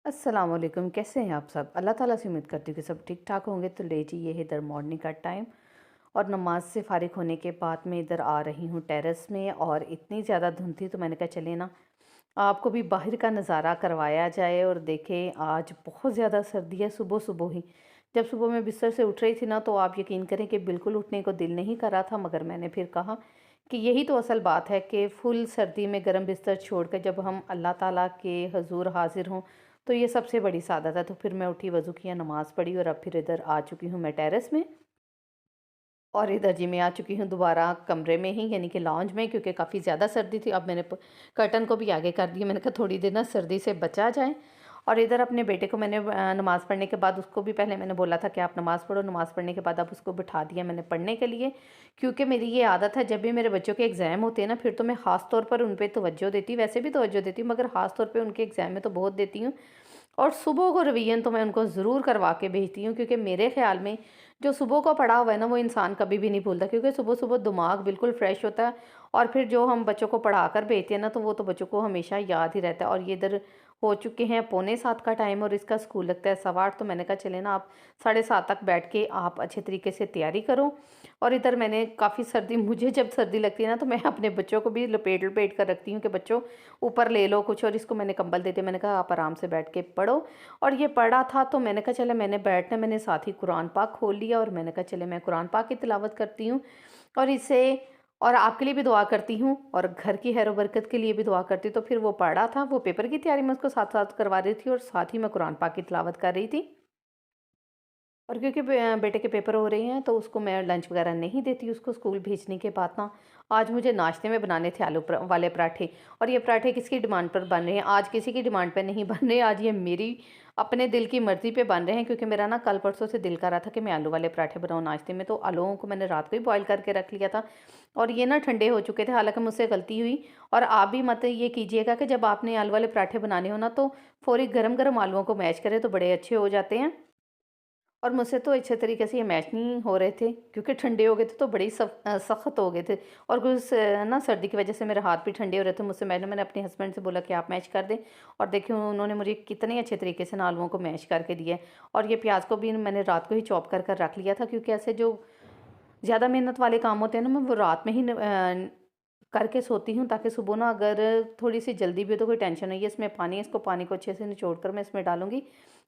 अस्सलाम वालेकुम। कैसे हैं आप सब? अल्लाह ताला से उम्मीद करती हूँ कि सब ठीक ठाक होंगे। तो ले जी, ये है इधर मॉर्निंग का टाइम और नमाज से फ़ारिग होने के बाद मैं इधर आ रही हूँ टेरेस में। और इतनी ज़्यादा धुंध थी तो मैंने कहा चले ना आपको भी बाहर का नज़ारा करवाया जाए। और देखें, आज बहुत ज़्यादा सर्दी है। सुबह सुबह ही जब सुबह मैं बिस्तर से उठ रही थी ना, तो आप यकीन करें कि बिल्कुल उठने को दिल नहीं कर रहा था, मगर मैंने फिर कहा कि यही तो असल बात है कि फुल सर्दी में गर्म बिस्तर छोड़ कर जब हम अल्लाह ताला के हजूर हाजिर हों, तो ये सबसे बड़ी सादत है। तो फिर मैं उठी, वज़ू किया, नमाज़ पढ़ी और अब फिर इधर आ चुकी हूँ मैं टेरेस में। और इधर जी मैं आ चुकी हूँ दोबारा कमरे में ही, यानी कि लॉन्ज में, क्योंकि काफ़ी ज़्यादा सर्दी थी। अब मैंने कर्टन को भी आगे कर दिया। मैंने कहा थोड़ी देर ना सर्दी से बचा जाए। और इधर अपने बेटे को मैंने नमाज़ पढ़ने के बाद उसको भी पहले मैंने बोला था कि आप नमाज़ पढ़ो। नमाज़ पढ़ने के बाद अब उसको बिठा दिया मैंने पढ़ने के लिए, क्योंकि मेरी ये आदत है जब भी मेरे बच्चों के एग्ज़ाम होते हैं ना, फिर तो मैं ख़ास तौर पर उन पे तवज्जो देती, वैसे भी तवज्जो देती हूँ, मगर ख़ास तौर पे उनके एग्ज़ाम में तो बहुत देती हूँ। और सुबह को रिवीजन तो मैं उनको ज़रूर करवा के भेजती हूँ, क्योंकि मेरे ख़्याल में जो सुबह को पढ़ा हुआ है ना, वो इंसान कभी भी नहीं भूलता, क्योंकि सुबह-सुबह दिमाग बिल्कुल फ्रेश होता है। और फिर जो हम बच्चों को पढ़ा कर भेजते हैं ना, तो वो तो बच्चों को हमेशा याद ही रहता है। और ये इधर हो चुके हैं पौने 7 का टाइम और इसका स्कूल लगता है 8:15। तो मैंने कहा चले ना आप 7:30 तक बैठ के आप अच्छे तरीके से तैयारी करो। और इधर मैंने काफ़ी सर्दी, मुझे जब सर्दी लगती है ना, तो मैं अपने बच्चों को भी लपेट-लपेट कर रखती हूँ कि बच्चों ऊपर ले लो कुछ, और इसको मैंने कंबल दे दिया। मैंने कहा आप आराम से बैठ के पढ़ो। और ये पढ़ा था तो मैंने कहा चले, मैंने बैठना, मैंने साथ ही कुरान पाक खोल लिया और मैंने कहा चले मैं कुरान पाक की तिलावत करती हूँ। और इससे और आपके लिए भी दुआ करती हूँ और घर की खैर बरकत के लिए भी दुआ करती हूँ। तो फिर वो पढ़ा था, वो पेपर की तैयारी मैं उसको साथ साथ करवा रही थी और साथ ही मैं कुरान पाक की तिलावत कर रही थी। और क्योंकि बेटे के पेपर हो रहे हैं, तो उसको मैं लंच वगैरह नहीं देती। उसको स्कूल भेजने के बाद ना आज मुझे नाश्ते में बनाने थे आलू वाले पराठे। और ये पराठे किसकी डिमांड पर बन रहे हैं? आज किसी की डिमांड पे नहीं बन रहे, आज ये मेरी अपने दिल की मर्ज़ी पे बन रहे हैं, क्योंकि मेरा ना कल परसों से दिल कर रहा था कि मैं आलू वाले पराठे बनाऊँ नाश्ते में। तो आलूओं को मैंने रात को ही बॉयल करके रख लिया था और ये ना ठंडे हो चुके थे, हालाँकि मुझसे गलती हुई। और आप भी मत ये कीजिएगा कि जब आपने आलू वाले पराठे बनाने हो ना, तो फ़ौरी गरम-गरम आलूओं को मैश करें, तो बड़े अच्छे हो जाते हैं। और मुझसे तो अच्छे तरीके से ये मैच नहीं हो रहे थे, क्योंकि ठंडे हो गए थे तो बड़े ही सख्त हो गए थे। और कुछ ना सर्दी की वजह से मेरे हाथ भी ठंडे हो रहे थे। मुझसे मैंने मैंने अपने हस्बैंड से बोला कि आप मैच कर दें। और देखिए उन्होंने मुझे कितने अच्छे तरीके से ना आलूओं को मैश करके दिया है। और ये प्याज को भी मैंने रात को ही चॉप कर कर रख लिया था, क्योंकि ऐसे जो ज़्यादा मेहनत वाले काम होते हैं ना, मैं वो रात में ही करके सोती हूँ, ताकि सुबह ना अगर थोड़ी सी जल्दी भी हो तो कोई टेंशन नहीं है। इसमें पानी है, इसको पानी को अच्छे से निचोड़ कर मैं इसमें डालूंगी,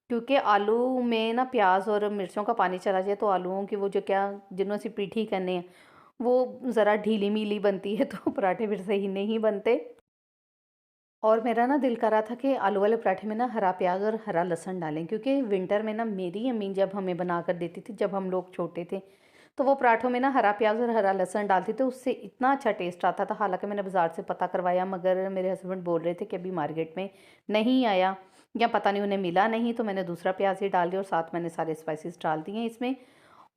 क्योंकि आलू में ना प्याज और मिर्चों का पानी चला जाए तो आलूओं की वो जो क्या जिन्हों से पीठी करने हैं, वो ज़रा ढीली मीली बनती है, तो पराठे फिर सही नहीं बनते। और मेरा ना दिल कर रहा था कि आलू वाले पराठे में ना हरा प्याज और हरा लहसुन डालें, क्योंकि विंटर में ना मेरी अम्मी जब हमें बना कर देती थी, जब हम लोग छोटे थे, तो वो पराठों में ना हरा प्याज और हरा लहसुन डालती थी, उससे इतना अच्छा टेस्ट आता था। हालांकि मैंने बाज़ार से पता करवाया, मगर मेरे हस्बैंड बोल रहे थे कि अभी मार्केट में नहीं आया, या पता नहीं उन्हें मिला नहीं, तो मैंने दूसरा प्याज ही डाल दिया और साथ मैंने सारे स्पाइसेस डाल दिए हैं इसमें।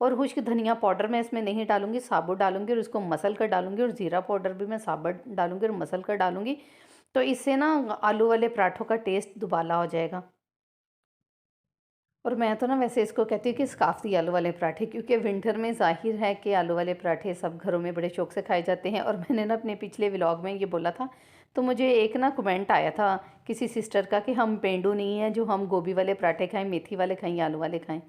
और खुश्क धनिया पाउडर मैं इसमें नहीं डालूंगी, साबुत डालूंगी और इसको मसल कर डालूंगी। और ज़ीरा पाउडर भी मैं साबुत डालूंगी और मसल कर डालूंगी। तो इससे ना आलू वाले पराठों का टेस्ट दुबाला हो जाएगा। और मैं तो ना वैसे इसको कहती हूँ कि सकाफ़ती आलू वाले पराठे, क्योंकि विंटर में ज़ाहिर है कि आलू वाले पराठे सब घरों में बड़े शौक से खाए जाते हैं। और मैंने ना अपने पिछले व्लॉग में ये बोला था, तो मुझे एक ना कमेंट आया था किसी सिस्टर का कि हम पेंडू नहीं हैं जो हम गोभी वाले पराठे खाएं, मेथी वाले खाएं, आलू वाले खाएं।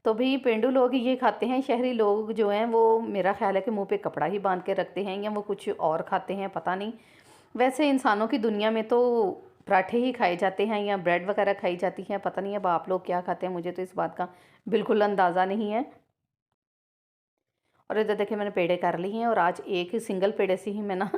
तो भाई पेंडू लोग ये खाते हैं, शहरी लोग जो हैं वो मेरा ख्याल है कि मुंह पे कपड़ा ही बांध के रखते हैं, या वो कुछ और खाते हैं, पता नहीं। वैसे इंसानों की दुनिया में तो पराठे ही खाए जाते हैं या ब्रेड वगैरह खाई जाती हैं, पता नहीं अब आप लोग क्या खाते हैं, मुझे तो इस बात का बिल्कुल अंदाज़ा नहीं है। और इधर देखिए मैंने पेड़े कर लिए हैं और आज एक सिंगल पेड़े से ही मैं ना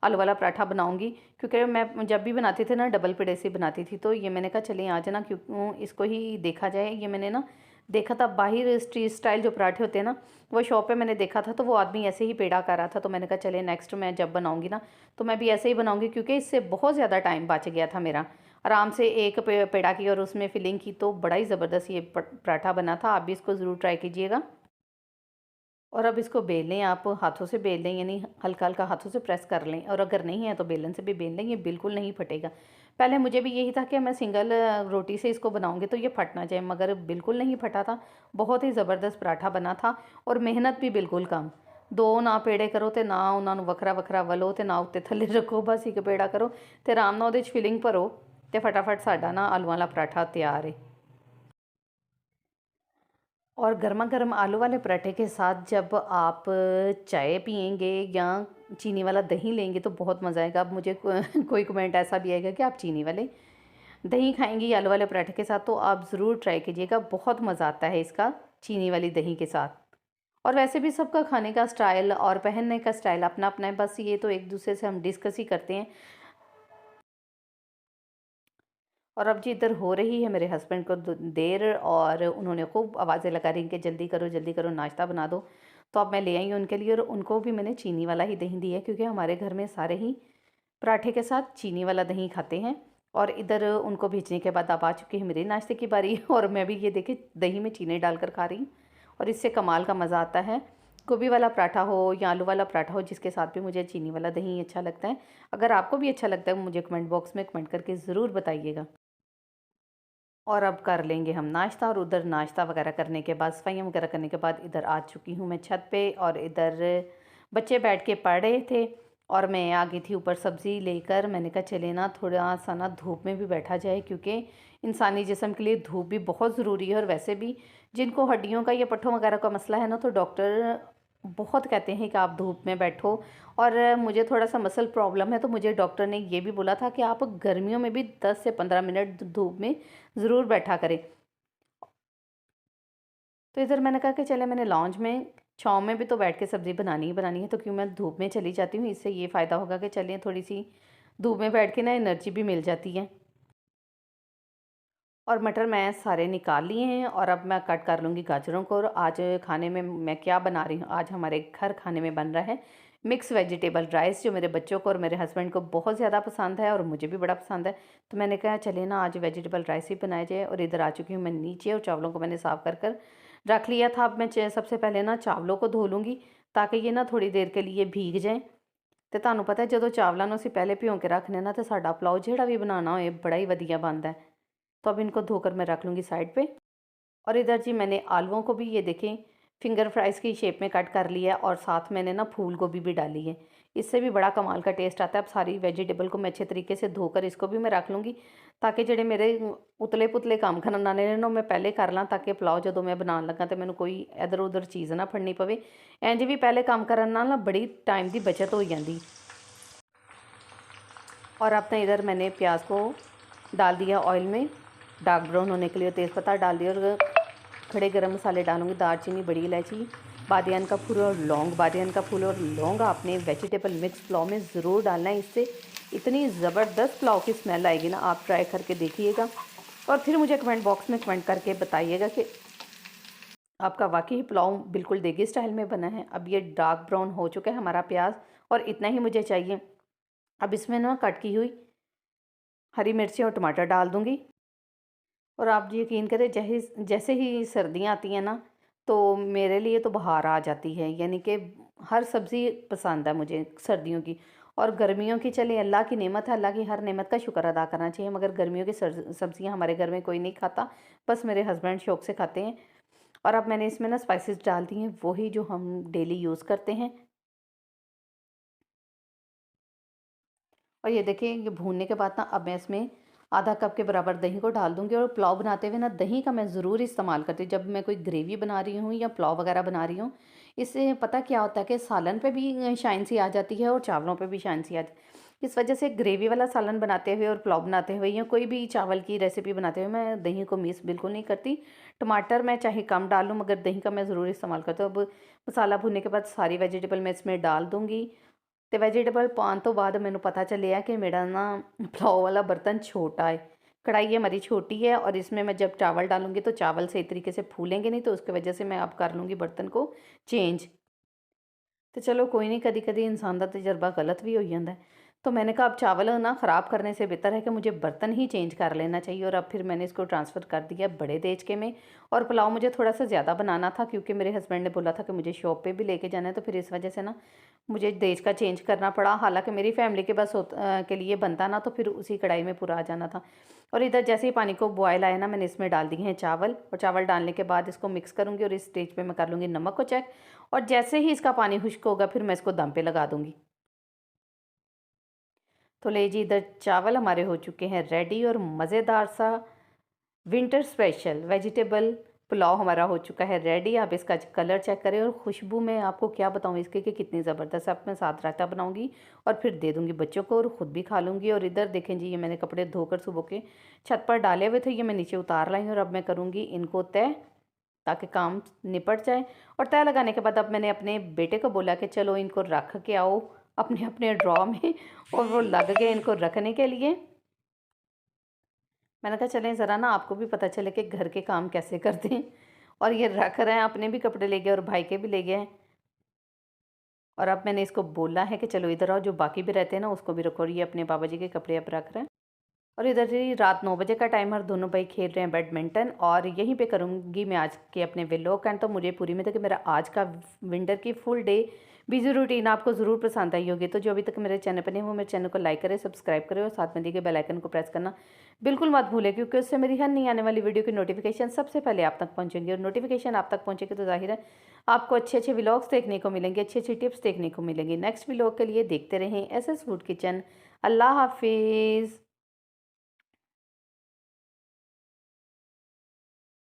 आलू वाला पराठा बनाऊंगी, क्योंकि मैं जब भी बनाती थी ना डबल पेड़े से बनाती थी। तो ये मैंने कहा चलिए आज ना क्यों इसको ही देखा जाए। ये मैंने ना देखा था बाहर स्ट्रीट स्टाइल जो पराठे होते हैं ना, वो शॉप पे मैंने देखा था, तो वो आदमी ऐसे ही पेड़ा कर रहा था। तो मैंने कहा चले नेक्स्ट मैं जब बनाऊंगी ना, तो मैं भी ऐसे ही बनाऊंगी, क्योंकि इससे बहुत ज़्यादा टाइम बच गया था मेरा। आराम से एक पेड़ा की और उसमें फिलिंग की, तो बड़ा ही ज़बरदस्त ये पराठा बना था। आप भी इसको ज़रूर ट्राई कीजिएगा। और अब इसको बेल लें, आप हाथों से बेल लें, यानी हल्का हल्का हाथों से प्रेस कर लें, और अगर नहीं है तो बेलन से भी बेल लें, ये बिल्कुल नहीं फटेगा। पहले मुझे भी यही था कि मैं सिंगल रोटी से इसको बनाऊंगी तो ये फट ना जाए, मगर बिल्कुल नहीं फटा था। बहुत ही ज़बरदस्त पराठा बना था और मेहनत भी बिल्कुल कम। दो ना पेड़े करो तो ना उन्होंने वखरा वखरा वलो, तो ना उत्ते थले रखो, बस एक पेड़ा करो तो आराम ना ਉਹਦੇ 'ਚ फिलिंग भरो। तो फटाफट साडा ना आलू वाला पराठा तैयार है। और गर्मा गर्म आलू वाले पराठे के साथ जब आप चाय पियेंगे या चीनी वाला दही लेंगे तो बहुत मज़ा आएगा। अब मुझे कोई कमेंट ऐसा भी आएगा कि आप चीनी वाले दही खाएंगी आलू वाले पराठे के साथ, तो आप ज़रूर ट्राई कीजिएगा, बहुत मज़ा आता है इसका चीनी वाली दही के साथ। और वैसे भी सबका खाने का स्टाइल और पहनने का स्टाइल अपना अपना है, बस ये तो एक दूसरे से हम डिस्कस ही करते हैं। और अब जी इधर हो रही है मेरे हस्बैंड को देर, और उन्होंने खूब आवाज़ें लगा रही कि जल्दी करो नाश्ता बना दो। तो अब मैं ले आई हूँ उनके लिए, और उनको भी मैंने चीनी वाला ही दही दिया है क्योंकि हमारे घर में सारे ही पराठे के साथ चीनी वाला दही खाते हैं। और इधर उनको भेजने के बाद अब आ चुकी है मेरे नाश्ते की बारी और मैं भी ये देखिए दही में चीनी डालकर खा रही हूँ, और इससे कमाल का मज़ा आता है। गोभी वाला पराठा हो या आलू वाला पराठा हो, जिसके साथ भी मुझे चीनी वाला दही अच्छा लगता है। अगर आपको भी अच्छा लगता है मुझे कमेंट बॉक्स में कमेंट करके ज़रूर बताइएगा। और अब कर लेंगे हम नाश्ता, और उधर नाश्ता वगैरह करने के बाद सफाइयाँ वगैरह करने के बाद इधर आ चुकी हूँ मैं छत पे, और इधर बच्चे बैठ के पढ़ रहे थे और मैं आ गई थी ऊपर सब्ज़ी लेकर। मैंने कहा चले ना थोड़ा सा ना धूप में भी बैठा जाए, क्योंकि इंसानी जिस्म के लिए धूप भी बहुत ज़रूरी है। और वैसे भी जिनको हड्डियों का या पट्ठों वगैरह का मसला है ना, तो डॉक्टर बहुत कहते हैं कि आप धूप में बैठो। और मुझे थोड़ा सा मसल प्रॉब्लम है, तो मुझे डॉक्टर ने ये भी बोला था कि आप गर्मियों में भी 10 से 15 मिनट धूप में ज़रूर बैठा करें। तो इधर मैंने कहा कि चले मैंने लॉन्च में छाँव में भी तो बैठ के सब्ज़ी बनानी ही बनानी है, तो क्यों मैं धूप में चली जाती हूँ। इससे ये फ़ायदा होगा कि चलें थोड़ी सी धूप में बैठ के ना एनर्जी भी मिल जाती है। और मटर मैं सारे निकाल लिए हैं, और अब मैं कट कर लूँगी गाजरों को। और आज खाने में मैं क्या बना रही हूँ, आज हमारे घर खाने में बन रहा है मिक्स वेजिटेबल राइस, जो मेरे बच्चों को और मेरे हस्बैंड को बहुत ज़्यादा पसंद है और मुझे भी बड़ा पसंद है। तो मैंने कहा चले ना आज वेजिटेबल राइस ही बनाया जाए। और इधर आ चुकी हूँ मैं नीचे, और चावलों को मैंने साफ़ कर रख लिया था। अब मैं सबसे पहले ना चावलों को धो लूँगी, ताकि ये ना थोड़ी देर के लिए भीग जाएँ। तो ਤੁਹਾਨੂੰ पता है जो चावलों ਨੂੰ ਅਸੀਂ पहले ਭਿਉਂ के रखने ना, तो साडा पुलाव ਜਿਹੜਾ भी बनाना होए बड़ा ही वधिया बनता है। तो अब इनको धोकर मैं रख लूँगी साइड पे। और इधर जी मैंने आलूओं को भी ये देखें फिंगर फ्राइज़ की शेप में कट कर लिया है, और साथ मैंने ना फूल गोभी भी डाली है। इससे भी बड़ा कमाल का टेस्ट आता है। अब सारी वेजिटेबल को मैं अच्छे तरीके से धोकर इसको भी मैं रख लूँगी, ताकि ਜਿਹੜੇ मेरे उतले पुतले काम ਕਰਨ ਵਾਲੇ ਨੇ ਨਾ मैं पहले कर ਲਾਂ, ताकि पुलाव ਜਦੋਂ मैं बनाउਣ ਲੱਗਾ ਤੇ ਮੈਨੂੰ ਕੋਈ इधर उधर चीज़ ना फड़नी पवे। इंज भी पहले काम ਕਰਨ ਨਾਲ ना बड़ी टाइम की बचत हो जाती। और अपने इधर मैंने प्याज को डाल दिया ऑयल में डार्क ब्राउन होने के लिए, तेज़पत्ता डाल दिया, और खड़े गरम मसाले डालूँगी, दालचीनी, बड़ी इलायची, बादियान का फूल और लौंग। बादियान का फूल और लौंग आपने वेजिटेबल मिक्स पुलाव में ज़रूर डालना है, इससे इतनी ज़बरदस्त पुलाव की स्मेल आएगी ना, आप ट्राई करके देखिएगा। और फिर मुझे कमेंट बॉक्स में कमेंट करके बताइएगा कि आपका वाकई पुलाव बिल्कुल देगी स्टाइल में बना है। अब ये डार्क ब्राउन हो चुका है हमारा प्याज, और इतना ही मुझे चाहिए। अब इसमें ना कट की हुई हरी मिर्ची और टमाटर डाल दूँगी। और आप यकीन करें जैसे जैसे ही सर्दियाँ आती हैं ना, तो मेरे लिए तो बहार आ जाती है। यानी कि हर सब्ज़ी पसंद है मुझे सर्दियों की। और गर्मियों की चलिए अल्लाह की नेमत है, अल्लाह की हर नेमत का शुक्र अदा करना चाहिए, मगर गर्मियों की सब्ज़ियाँ हमारे घर में कोई नहीं खाता, बस मेरे हस्बैंड शौक से खाते हैं। और अब मैंने इसमें ना स्पाइसेस डाल दी हैं, वही जो हम डेली यूज़ करते हैं। और ये देखिए ये भूनने के बाद ना अब मैं इसमें आधा कप के बराबर दही को डाल दूँगी। और पुलाव बनाते हुए ना दही का मैं ज़रूर इस्तेमाल करती हूँ, जब मैं कोई ग्रेवी बना रही हूँ या पुलाव वगैरह बना रही हूँ। इससे पता क्या होता है कि सालन पे भी शाइन सी आ जाती है, और चावलों पे भी शाइन सी आ जाती है। इस वजह से ग्रेवी वाला सालन बनाते हुए और पुलाव बनाते हुए या कोई भी चावल की रेसिपी बनाते हुए मैं दही को मिस बिल्कुल नहीं करती। टमाटर मैं चाहे कम डाल लूँ, मगर दही का मैं ज़रूर इस्तेमाल करती हूँ। अब मसाला भुनने के बाद सारी वेजिटेबल मैं इसमें डाल दूँगी। तो वेजिटेबल पाने तो बाद मैंने पता चलिया कि मेरा ना पुलाव वाला बर्तन छोटा है, कढ़ाई हमारी छोटी है, और इसमें मैं जब चावल डालूंगी तो चावल सही तरीके से फूलेंगे नहीं, तो उसकी वजह से मैं अब कर लूँगी बर्तन को चेंज। तो चलो कोई नहीं, कभी कभी इंसान का तजर्बा गलत भी हो जाता है। तो मैंने कहा अब चावल ना ख़राब करने से बेहतर है कि मुझे बर्तन ही चेंज कर लेना चाहिए। और अब फिर मैंने इसको ट्रांसफ़र कर दिया बड़े देचके में। और पुलाव मुझे थोड़ा सा ज़्यादा बनाना था, क्योंकि मेरे हस्बैंड ने बोला था कि मुझे शॉप पे भी लेके जाना है, तो फिर इस वजह से ना मुझे देच का चेंज करना पड़ा। हालांकि मेरी फैमिली के बस के लिए बनता ना, तो फिर उसी कढ़ाई में पूरा आ जाना था। और इधर जैसे ही पानी को बॉयल आया ना, मैंने इसमें डाल दिए हैं चावल, और चावल डालने के बाद इसको मिक्स करूँगी, और इस स्टेज पे मैं कर लूँगी नमक को चेक। और जैसे ही इसका पानी खुश्क होगा फिर मैं इसको दम पे लगा दूँगी। तो ले जी, इधर चावल हमारे हो चुके हैं रेडी और मज़ेदार सा विंटर स्पेशल वेजिटेबल पुलाव हमारा हो चुका है रेडी। आप इसका कलर चेक करें और खुशबू मैं आपको क्या बताऊँ इसके कि कितनी ज़बरदस्त है। अब मैं साथ रायता बनाऊंगी और फिर दे दूंगी बच्चों को और ख़ुद भी खा लूँगी। और इधर देखें जी, ये मैंने कपड़े धोकर सुबह के छत पर डाले हुए थे, ये मैं नीचे उतार लाई हूँ और अब मैं करूँगी इनको तय, ताकि काम निपट जाए। और तय लगाने के बाद अब मैंने अपने बेटे को बोला कि चलो इनको रख के आओ अपने अपने ड्रॉ में, और वो लग गए इनको रखने के लिए। मैंने कहा चलें ज़रा ना आपको भी पता चले कि घर के काम कैसे करते हैं। और ये रख रहे हैं, अपने भी कपड़े ले गए और भाई के भी ले गए हैं। और अब मैंने इसको बोला है कि चलो इधर आओ, जो बाकी भी रहते हैं ना उसको भी रखो। और ये अपने बाबा जी के कपड़े अब रख रहे हैं। और इधर ही रात 9 बजे का टाइम है, दोनों भाई खेल रहे हैं बैडमिंटन। और यहीं पे करूँगी मैं आज के अपने व्लॉग एंड। तो मुझे पूरी उम्मीद है कि मेरा आज का विंटर की फुल डे बिजी रूटीन आपको ज़रूर पसंद आई होगी। तो जो अभी तक मेरे चैनल पर नहीं, वो मेरे चैनल को लाइक करें, सब्सक्राइब करें और साथ में दिए गए बेल आइकन को प्रेस करना बिल्कुल मत भूलें, क्योंकि उससे मेरी हर नई आने वाली वीडियो की नोटिफिकेशन सबसे पहले आप तक पहुँचेंगी। और नोटिफिकेशन आप तक पहुँचेगी तो जाहिर है आपको अच्छे अच्छे व्लॉग्स देखने को मिलेंगे, अच्छी अच्छी टिप्स देखने को मिलेंगी। नेक्स्ट व्लॉग के लिए देखते रहें SS फूड किचन। अल्लाह हाफिज़।